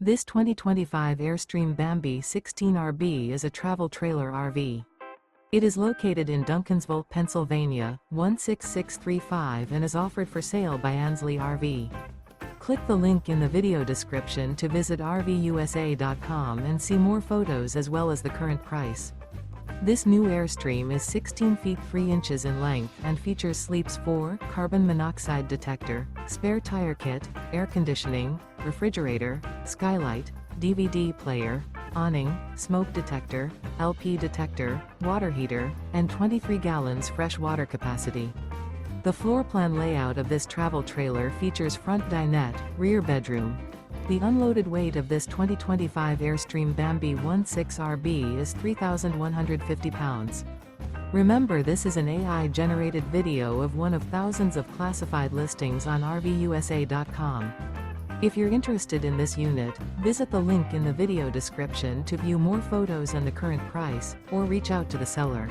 This 2025 Airstream Bambi 16RB is a travel trailer RV. It is located in Duncansville, Pennsylvania, 16635 and is offered for sale by Ansley RV. Click the link in the video description to visit RVUSA.com and see more photos as well as the current price. This new Airstream is 16 feet 3 inches in length and features sleeps 4, carbon monoxide detector, spare tire kit, air conditioning, refrigerator, skylight, DVD player, awning, smoke detector, LP detector, water heater, and 23 gallons fresh water capacity. The floor plan layout of this travel trailer features front dinette, rear bedroom. The unloaded weight of this 2025 Airstream Bambi 16RB is 3,150 pounds. Remember, this is an AI-generated video of one of thousands of classified listings on RVUSA.com. If you're interested in this unit, visit the link in the video description to view more photos and the current price, or reach out to the seller.